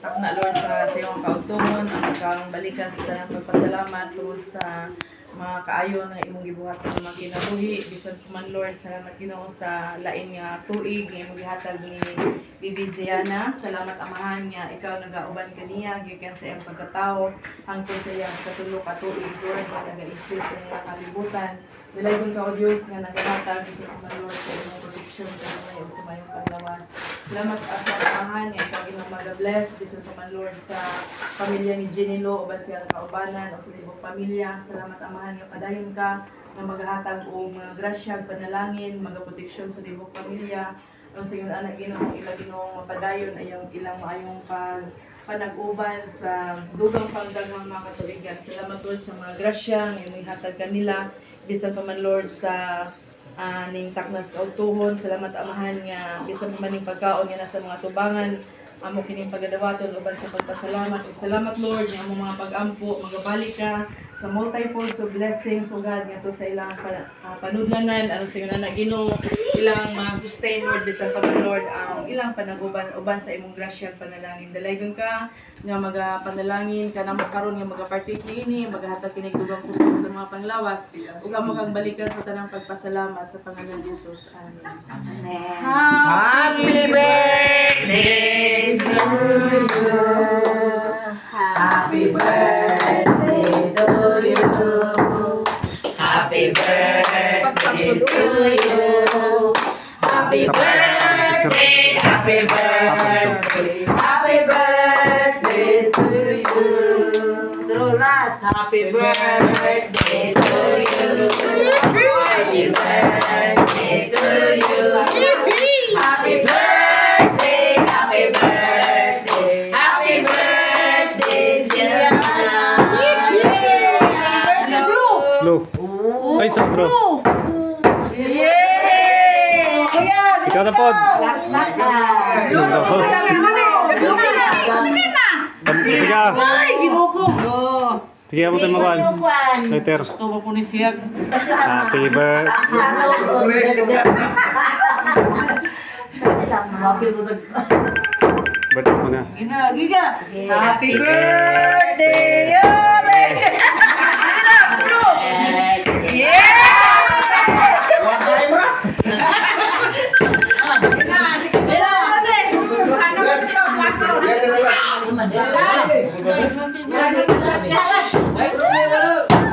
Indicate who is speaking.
Speaker 1: takna Lord sa iyong kautuhon ang kang balikan sa tanang pagpasalamat tungod sa mga kaayo nga imong gibuhat sa mga kinabuhi bisan man Lord salamat Ginoo sa lain nga tuig nga imong gihatag ni Bibi Ziana. Salamat Amahan nga ikaw nagauban kaniya gikan sa iyang pagkatao hangtod sa iyang katulo ka tuig Lord nga nagaisip sa iyang kalibutan. Dalagon ka o Diyos nga nagahatag bisan man Lord sa imong proteksyon kanunay ug sa mayong paglawas. Salamat sa Amahan nga ikaw imong mag-bless bisan pa man Lord sa pamilya ni Jenilo uban sa iyang kaubanan o sa ibang pamilya. Salamat Amahan nga padayon ka nga maghatag og mga grasya panalangin magaproteksyon sa ibang pamilya ang sa iyong anak Ginoo ilang Ginoo mapadayon ayong ilang maayong panag-uban sa dugang pagdagang mga katuigan. Salamat Lord sa mga grasya nga imong ihatag kanila bisan pa man Lord sa ning taknas kautuhon. Salamat Amahan nga bisan pa man ning pagkaon nga nasa mga tubangan amo kining pagadawaton uban sa pagpasalamat. Ug salamat Lord nga among mga pag-ampo magabalik ka sa multifold of blessings o God nga to sa ilang panudlanan aron sa iyong anak Ginoo ilang ma-sustain Lord bisan pa man Lord ang ilang panaguban uban sa imong grasya panalangin. Dalaygon ka nga magapanalangin kanamo karon nga magapartake niini magahatag kini dugang puso sa mga panglawas ug amo kang balikan sa tanang pagpasalamat sa pangalan ni Jesus. Amen.
Speaker 2: Amen.
Speaker 1: Happy birthday
Speaker 2: to you.
Speaker 1: Happy birthday
Speaker 2: to you. Happy birthday to you. Happy birthday, happy birthday, happy birthday to you.
Speaker 1: Drolas, happy birthday
Speaker 2: to you. Happy birthday to you. Happy birthday, happy birthday, happy birthday, Gianna.
Speaker 3: Blue. Ay, sa bro.
Speaker 1: Yay!
Speaker 3: Ikaw na pod. Sige ka.
Speaker 1: Ay, ginuko.
Speaker 3: Sige mo tayo makuhan. Later.
Speaker 1: Gusto mo po ni Siyag.
Speaker 3: Happy birthday. Birthday mo na.
Speaker 1: Giga. Happy birthday!